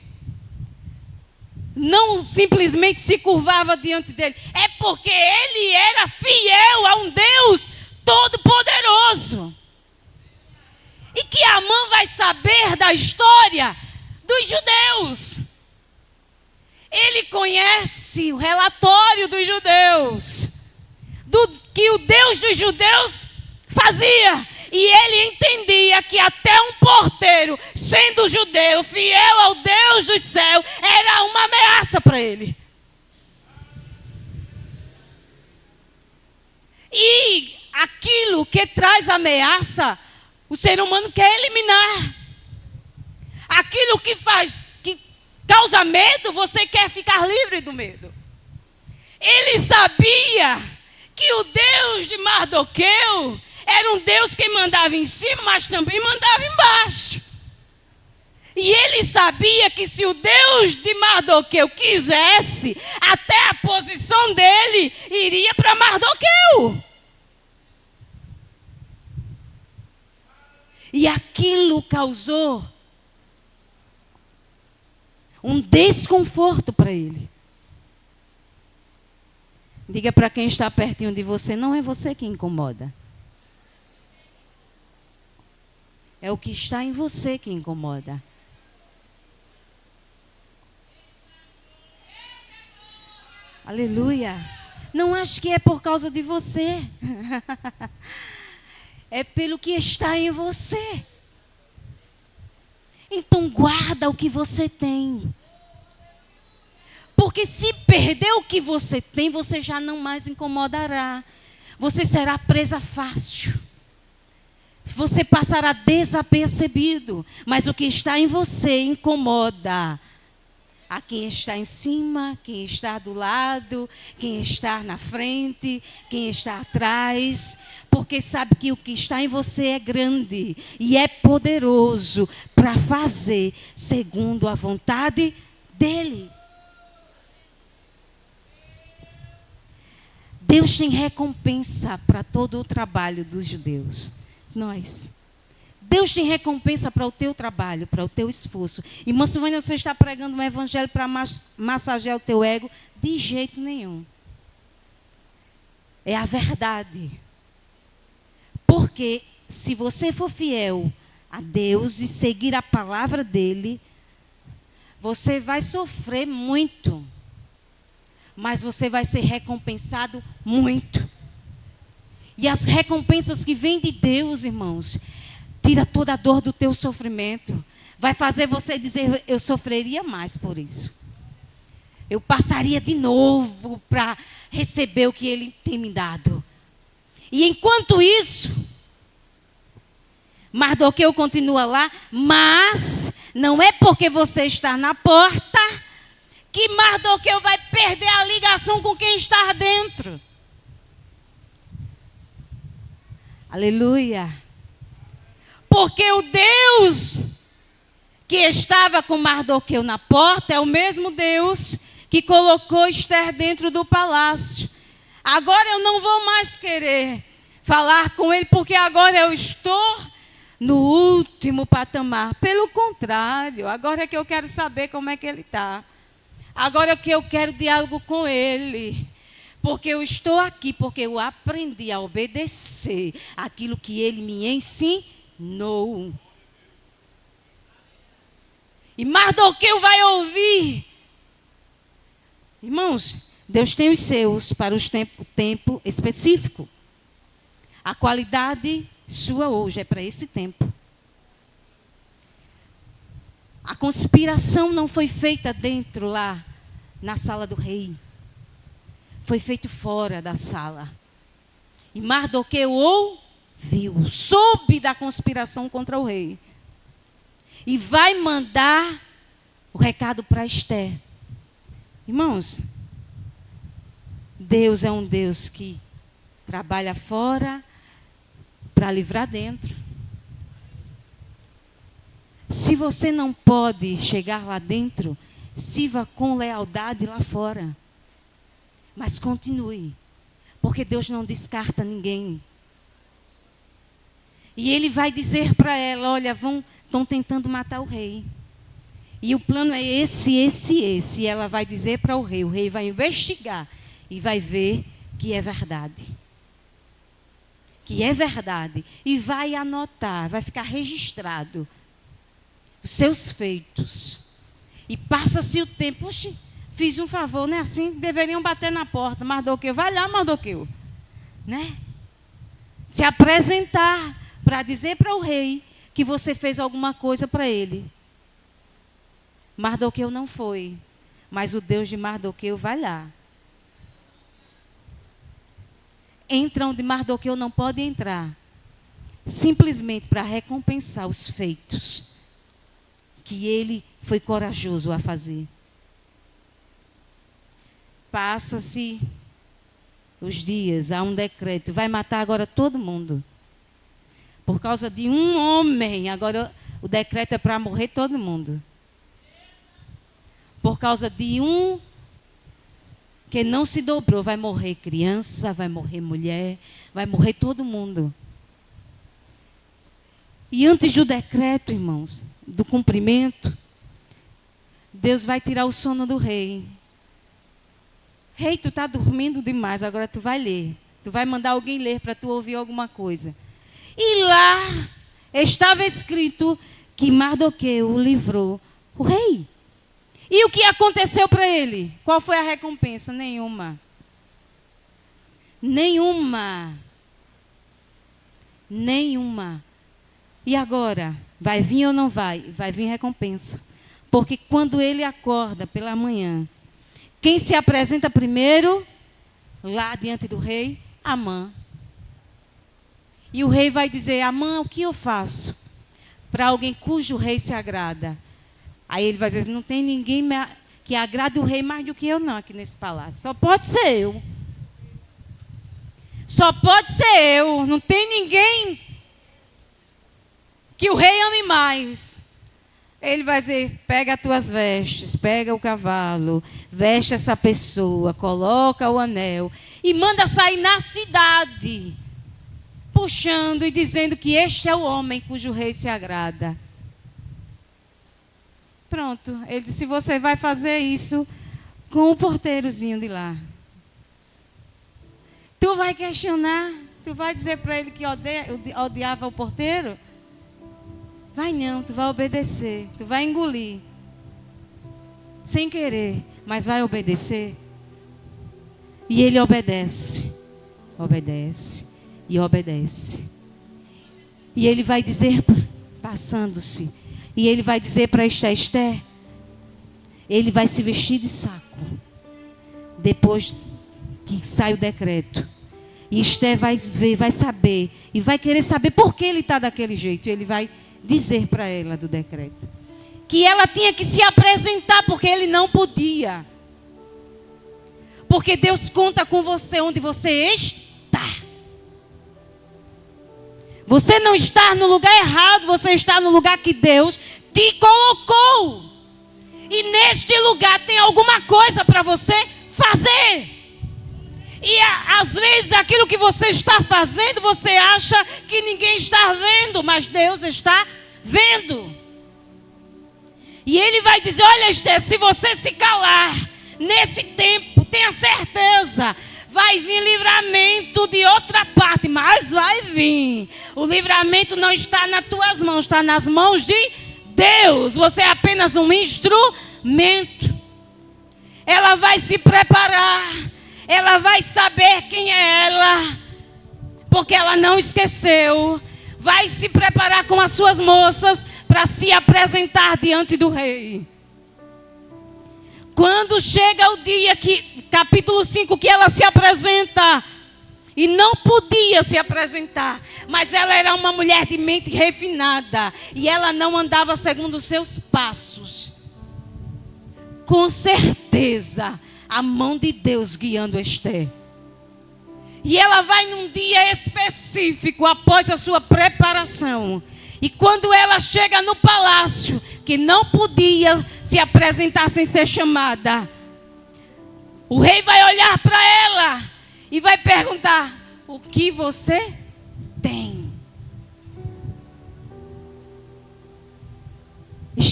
não simplesmente se curvava diante dele. É porque ele era fiel a um Deus todo-poderoso. E que Amã vai saber da história dos judeus. Ele conhece o relatório dos judeus. Do que o Deus dos judeus fazia. E ele entendia que até um porteiro, sendo judeu, fiel ao Deus do céu, era uma ameaça para ele. E aquilo que traz ameaça, o ser humano quer eliminar. Aquilo que causa medo, você quer ficar livre do medo. Ele sabia que o Deus de Mardoqueu era um Deus que mandava em cima, mas também mandava embaixo. E ele sabia que se o Deus de Mardoqueu quisesse, até a posição dele iria para Mardoqueu. E aquilo causou um desconforto para ele. Diga para quem está pertinho de você, não é você que incomoda. É o que está em você que incomoda. Aleluia. Não acho que é por causa de você. É pelo que está em você. Então guarda o que você tem. Porque se perder o que você tem, você já não mais incomodará. Você será presa fácil. Você passará desapercebido. Mas o que está em você incomoda a quem está em cima, quem está do lado, quem está na frente, quem está atrás. Porque sabe que o que está em você é grande e é poderoso para fazer segundo a vontade dele. Deus tem recompensa para todo o trabalho dos judeus. Deus tem recompensa para o teu trabalho, para o teu esforço. Irmã Silvânia, você está pregando um evangelho para massagear o teu ego? De jeito nenhum. É a verdade. Porque se você for fiel a Deus e seguir a palavra dele, você vai sofrer muito. Mas você vai ser recompensado muito. E as recompensas que vêm de Deus, irmãos, tira toda a dor do teu sofrimento. Vai fazer você dizer, eu sofreria mais por isso. Eu passaria de novo para receber o que Ele tem me dado. E enquanto isso, Mardoqueu continua lá, mas não é porque você está na porta que Mardoqueu vai perder a ligação com quem está dentro. Aleluia. Porque o Deus que estava com Mardoqueu na porta é o mesmo Deus que colocou Esther dentro do palácio. Agora eu não vou mais querer falar com ele, porque agora eu estou no último patamar. Pelo contrário, agora é que eu quero saber como é que ele está. Agora é que eu quero diálogo com ele. Porque eu estou aqui, porque eu aprendi a obedecer aquilo que ele me ensinou. E Mardoqueu vai ouvir. Irmãos, Deus tem os seus para o tempo específico. A qualidade sua hoje é para esse tempo. A conspiração não foi feita dentro lá, na sala do rei. Foi feito fora da sala. E Mardoqueu ouviu, soube da conspiração contra o rei. E vai mandar o recado para Esther. Irmãos, Deus é um Deus que trabalha fora para livrar dentro. Se você não pode chegar lá dentro, sirva com lealdade lá fora. Mas continue, porque Deus não descarta ninguém. E Ele vai dizer para ela, olha, vão estão tentando matar o rei. E o plano é esse. E ela vai dizer para o rei vai investigar e vai ver que é verdade. Que é verdade. E vai anotar, vai ficar registrado os seus feitos. E passa-se o tempo. Oxe, fiz um favor, não é assim? Deveriam bater na porta. Mardoqueu, vai lá, Mardoqueu. Né? Se apresentar para dizer para o rei que você fez alguma coisa para ele. Mardoqueu não foi, mas o Deus de Mardoqueu vai lá. Entra onde Mardoqueu não pode entrar, simplesmente para recompensar os feitos que ele foi corajoso a fazer. Passa-se os dias, há um decreto, vai matar agora todo mundo. Por causa de um homem, agora o decreto é para morrer todo mundo. Por causa de um que não se dobrou, vai morrer criança, vai morrer mulher, vai morrer todo mundo. E antes do decreto, irmãos, do cumprimento, Deus vai tirar o sono do rei. Rei, tu está dormindo demais, agora tu vai ler. Tu vai mandar alguém ler para tu ouvir alguma coisa. E lá estava escrito que Mardoqueu livrou o rei. E o que aconteceu para ele? Qual foi a recompensa? Nenhuma. Nenhuma. Nenhuma. E agora? Vai vir ou não vai? Vai vir recompensa. Porque quando ele acorda pela manhã, quem se apresenta primeiro, lá diante do rei? Amã. E o rei vai dizer, Amã, o que eu faço para alguém cujo rei se agrada? Aí ele vai dizer, não tem ninguém que agrade o rei mais do que eu não aqui nesse palácio. Só pode ser eu. Só pode ser eu. Não tem ninguém que o rei ame mais. Ele vai dizer, pega as tuas vestes, pega o cavalo, veste essa pessoa, coloca o anel e manda sair na cidade, puxando e dizendo que este é o homem cujo rei se agrada. Pronto, ele disse, você vai fazer isso com o porteirozinho de lá. Tu vai questionar, tu vai dizer para ele que odiava o porteiro? Vai não, tu vai obedecer, tu vai engolir. Sem querer, mas vai obedecer. E ele obedece, obedece e obedece. E ele vai dizer, passando-se, e ele vai dizer para Esther, ele vai se vestir de saco. Depois que sai o decreto. E Esther vai ver, vai saber. E vai querer saber por que ele está daquele jeito. E ele vai dizer para ela do decreto. Que ela tinha que se apresentar porque ele não podia. Porque Deus conta com você onde você está. Você não está no lugar errado, você está no lugar que Deus te colocou. E neste lugar tem alguma coisa para você fazer. E às vezes aquilo que você está fazendo, você acha que ninguém está vendo, mas Deus está vendo. E Ele vai dizer, olha Esther, se você se calar nesse tempo, tenha certeza, vai vir livramento de outra parte, mas vai vir. O livramento não está nas tuas mãos, está nas mãos de Deus. Você é apenas um instrumento. Ela vai se preparar. Ela vai saber quem é ela. Porque ela não esqueceu. Vai se preparar com as suas moças para se apresentar diante do rei. Quando chega o dia que, capítulo 5, que ela se apresenta, e não podia se apresentar, mas ela era uma mulher de mente refinada, e ela não andava segundo os seus passos. Com certeza, a mão de Deus guiando Esther. E ela vai num dia específico, após a sua preparação. E quando ela chega no palácio, que não podia se apresentar sem ser chamada, o rei vai olhar para ela e vai perguntar, o que você tem?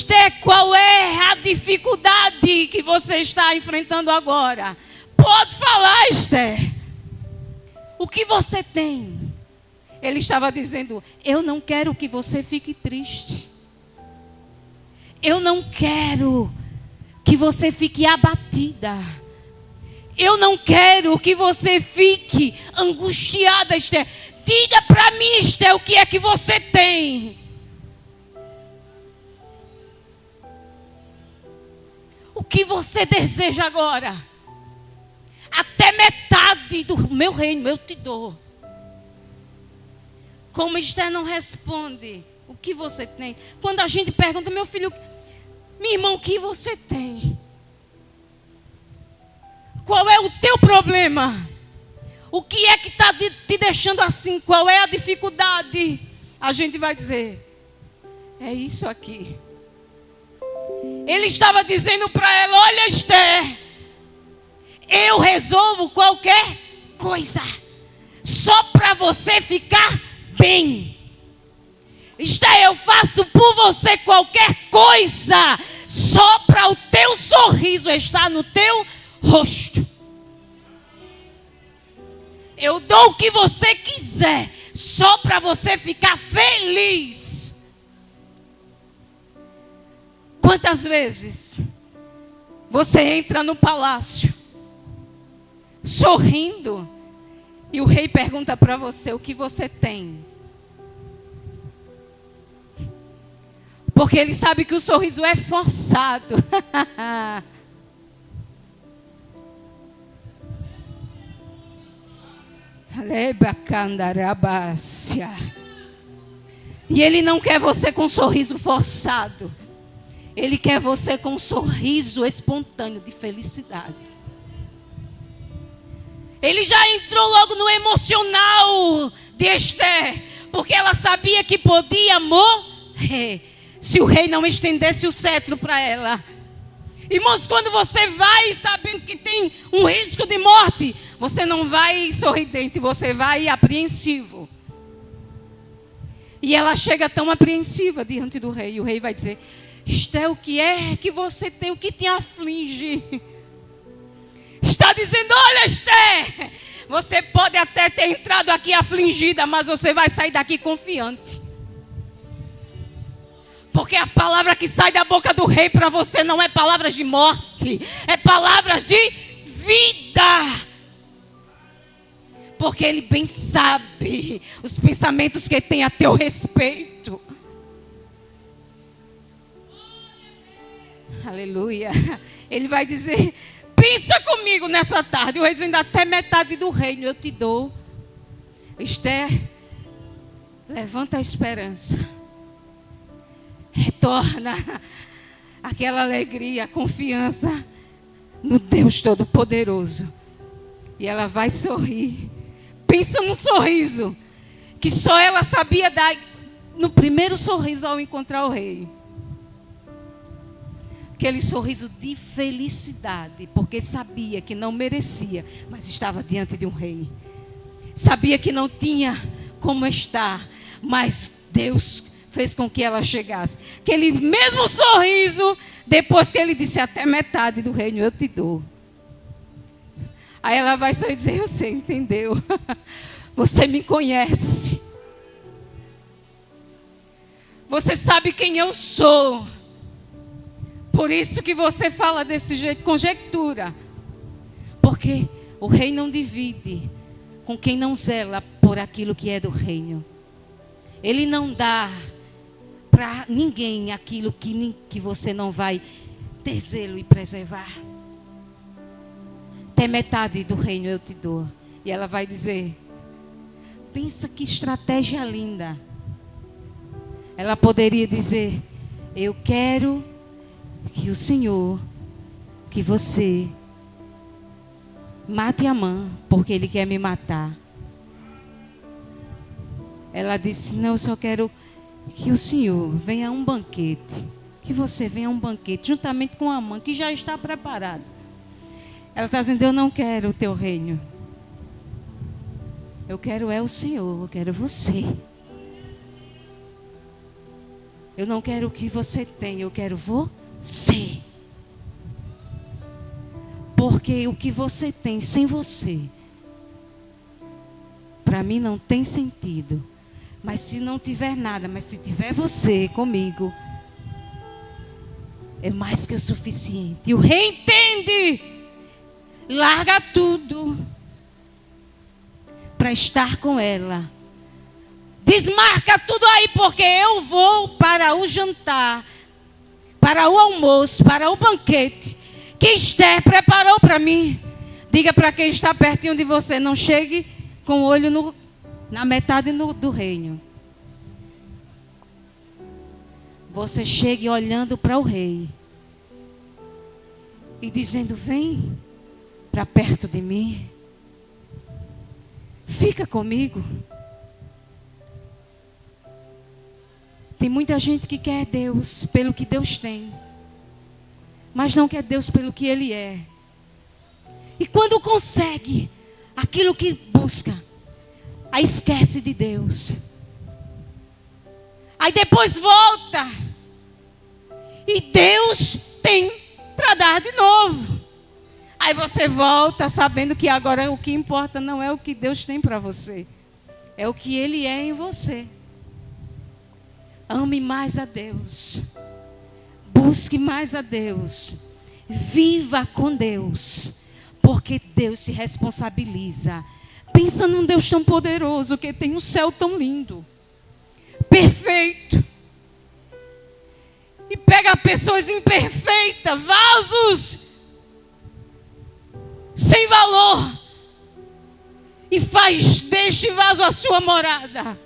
Esther, qual é a dificuldade que você está enfrentando agora? Pode falar, Esther. O que você tem? Ele estava dizendo: eu não quero que você fique triste. Eu não quero que você fique abatida. Eu não quero que você fique angustiada, Esther. Diga para mim, Esther, o que é que você tem? O que você deseja agora? Até metade do meu reino eu te dou. Como Esther não responde, o que você tem? Quando a gente pergunta, meu filho, minha irmã, o que você tem? Qual é o teu problema? O que é que está te deixando assim? Qual é a dificuldade? A gente vai dizer: é isso aqui. Ele estava dizendo para ela: olha, Esther, eu resolvo qualquer coisa só para você ficar bem. Esther, eu faço por você qualquer coisa só para o teu sorriso estar no teu rosto. Eu dou o que você quiser só para você ficar feliz. Quantas vezes você entra no palácio sorrindo e o rei pergunta para você o que você tem? Porque ele sabe que o sorriso é forçado. E ele não quer você com um sorriso forçado. Ele quer você com um sorriso espontâneo de felicidade. Ele já entrou logo no emocional de Esther, porque ela sabia que podia morrer se o rei não estendesse o cetro para ela. Irmãos, quando você vai sabendo que tem um risco de morte, você não vai sorridente, você vai apreensivo. E ela chega tão apreensiva diante do rei, e o rei vai dizer: Esther, o que é que você tem, o que te aflige? Está dizendo: olha, Esther, você pode até ter entrado aqui afligida, mas você vai sair daqui confiante. Porque a palavra que sai da boca do rei para você não é palavras de morte, é palavras de vida. Porque ele bem sabe os pensamentos que tem a teu respeito. Aleluia. Ele vai dizer: pensa comigo nessa tarde. O rei dizendo: até metade do reino eu te dou. Esther, levanta a esperança. Retorna aquela alegria, a confiança no Deus Todo-Poderoso. E ela vai sorrir. Pensa no sorriso que só ela sabia dar no primeiro sorriso ao encontrar o rei. Aquele sorriso de felicidade, porque sabia que não merecia, mas estava diante de um rei. Sabia que não tinha como estar, mas Deus fez com que ela chegasse. Aquele mesmo sorriso, depois que ele disse: até metade do reino eu te dou. Aí ela vai só dizer: você entendeu? Você me conhece. Você sabe quem eu sou. Por isso que você fala desse jeito, conjectura. Porque o rei não divide com quem não zela por aquilo que é do reino. Ele não dá para ninguém aquilo que você não vai ter zelo e preservar. Até metade do reino eu te dou. E ela vai dizer: pensa que estratégia linda. Ela poderia dizer: eu quero que o Senhor, que você mate Amã, porque ele quer me matar. Ela disse: não, eu só quero que o Senhor venha a um banquete. Que você venha a um banquete, juntamente com Amã, que já está preparado. Ela está dizendo: eu não quero o teu reino. Eu quero é o Senhor, eu quero você. Eu não quero o que você tem, eu quero você. Porque o que você tem sem você, para mim não tem sentido. Mas se não tiver nada, mas se tiver você comigo, é mais que o suficiente. E o rei entende. Larga tudo para estar com ela. Desmarca tudo aí, porque eu vou para o jantar, para o almoço, para o banquete que Esther preparou para mim. Diga para quem está pertinho de você, não chegue com o olho na metade do reino. Você chegue olhando para o rei e dizendo: vem para perto de mim, fica comigo. Tem muita gente que quer Deus pelo que Deus tem, mas não quer Deus pelo que Ele é. E quando consegue aquilo que busca, aí esquece de Deus. Aí depois volta. E Deus tem para dar de novo. Aí você volta sabendo que agora o que importa não é o que Deus tem para você, é o que Ele é em você. Ame mais a Deus. Busque mais a Deus. Viva com Deus. Porque Deus se responsabiliza. Pensa num Deus tão poderoso, que tem um céu tão lindo, perfeito. E pega pessoas imperfeitas, vasos sem valor, e faz deste vaso a sua morada,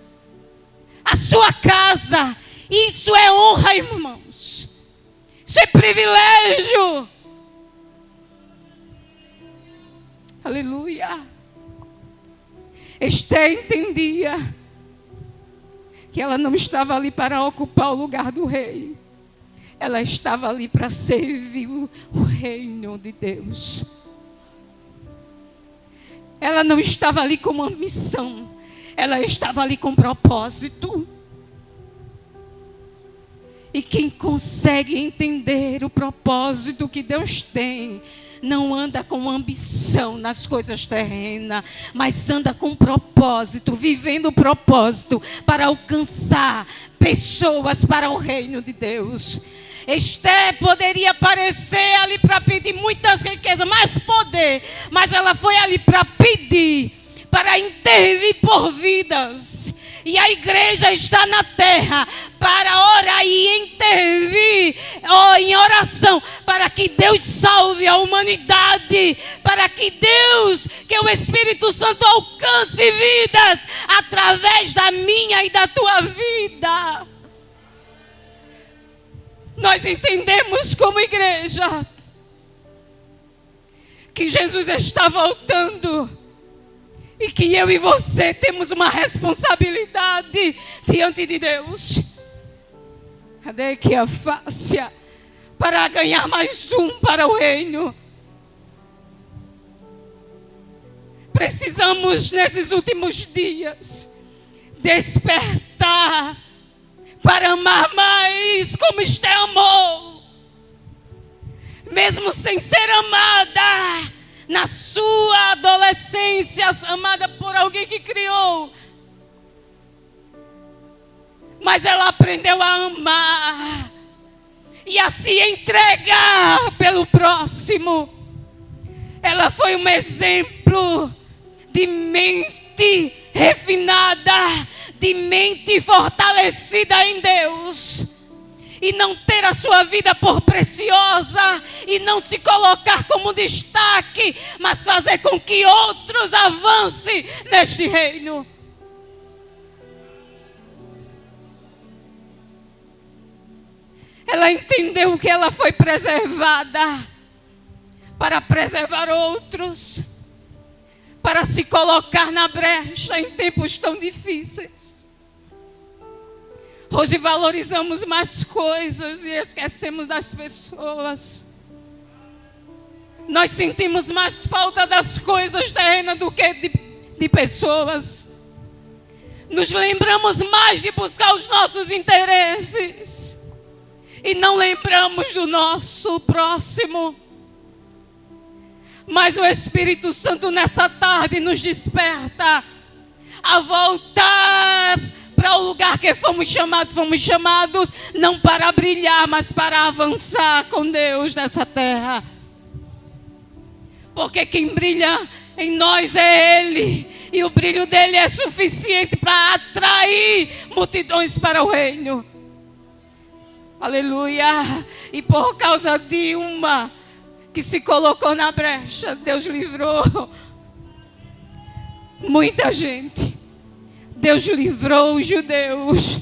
a sua casa. Isso é honra, irmãos. Isso é privilégio. Aleluia. Esther entendia que ela não estava ali para ocupar o lugar do rei. Ela estava ali para servir o reino de Deus. Ela não estava ali com uma missão. Ela estava ali com propósito. E quem consegue entender o propósito que Deus tem, não anda com ambição nas coisas terrenas, mas anda com propósito, vivendo o propósito para alcançar pessoas para o reino de Deus. Esther poderia aparecer ali para pedir muitas riquezas, mais poder, mas ela foi ali para pedir, para intervir por vidas. E a igreja está na terra para orar e intervir em oração, para que Deus salve a humanidade, para que Deus, que o Espírito Santo alcance vidas através da minha e da tua vida. Nós entendemos como igreja que Jesus está voltando e que eu e você temos uma responsabilidade diante de Deus. Cadê que a fácil para ganhar mais um para o reino? Precisamos nesses últimos dias despertar para amar mais como Esther amou, mesmo sem ser amada na sua adolescência, amada por alguém que criou, mas ela aprendeu a amar e a se entregar pelo próximo. Ela foi um exemplo de mente refinada, de mente fortalecida em Deus, e não ter a sua vida por preciosa, e não se colocar como destaque, mas fazer com que outros avancem neste reino. Ela entendeu que ela foi preservada para preservar outros, para se colocar na brecha em tempos tão difíceis. Hoje valorizamos mais coisas e esquecemos das pessoas. Nós sentimos mais falta das coisas terrenas do que de pessoas. Nos lembramos mais de buscar os nossos interesses e não lembramos do nosso próximo. Mas o Espírito Santo nessa tarde nos desperta a voltar para o lugar que fomos chamados não para brilhar, mas para avançar com Deus nessa terra. Porque quem brilha em nós é Ele, e o brilho dele é suficiente para atrair multidões para o reino. Aleluia! E por causa de uma que se colocou na brecha, Deus livrou muita gente. Deus livrou os judeus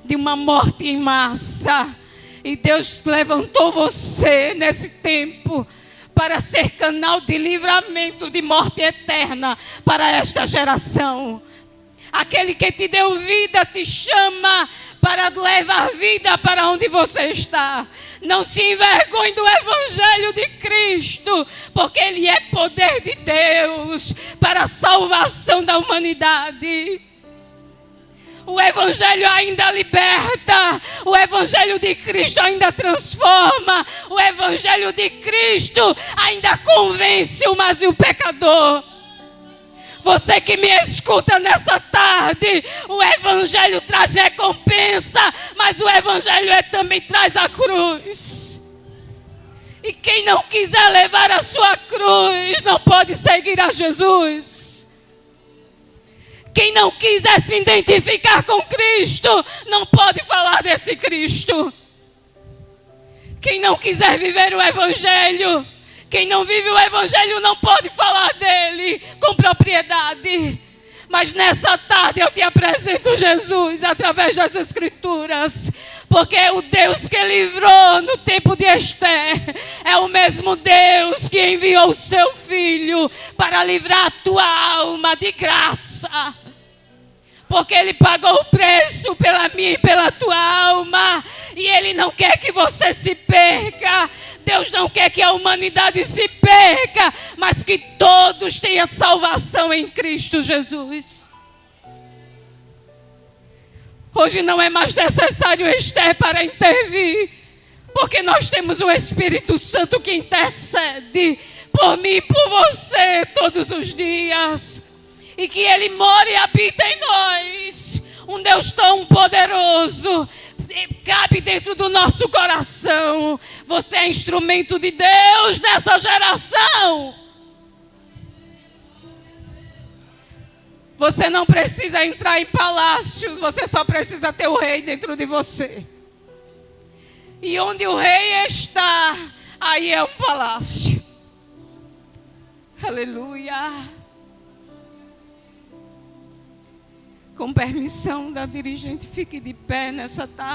de uma morte em massa. E Deus levantou você nesse tempo para ser canal de livramento de morte eterna para esta geração. Aquele que te deu vida te chama para levar vida para onde você está. Não se envergonhe do Evangelho de Cristo, porque ele é poder de Deus para a salvação da humanidade. O Evangelho ainda liberta, o Evangelho de Cristo ainda transforma, o Evangelho de Cristo ainda convence o pecador. Você que me escuta nessa tarde, o Evangelho traz recompensa, mas o Evangelho também traz a cruz. E quem não quiser levar a sua cruz, não pode seguir a Jesus. Quem não quiser se identificar com Cristo, não pode falar desse Cristo. Quem não quiser viver o Evangelho, quem não vive o Evangelho não pode falar dele com propriedade. Mas nessa tarde eu te apresento Jesus através das Escrituras. Porque o Deus que livrou no tempo de Esther é o mesmo Deus que enviou o seu Filho para livrar a tua alma de graça. Porque Ele pagou o preço pela minha e pela tua alma. E Ele não quer que você se perca. Deus não quer que a humanidade se perca, mas que todos tenham salvação em Cristo Jesus. Hoje não é mais necessário Esther para intervir, porque nós temos o Espírito Santo que intercede por mim e por você todos os dias. E que Ele mora e habita em nós. Um Deus tão poderoso cabe dentro do nosso coração. Você é instrumento de Deus nessa geração. Você não precisa entrar em palácios, você só precisa ter o rei dentro de você. E onde o rei está, aí é um palácio. Aleluia. Com permissão da dirigente, fique de pé nessa tarde.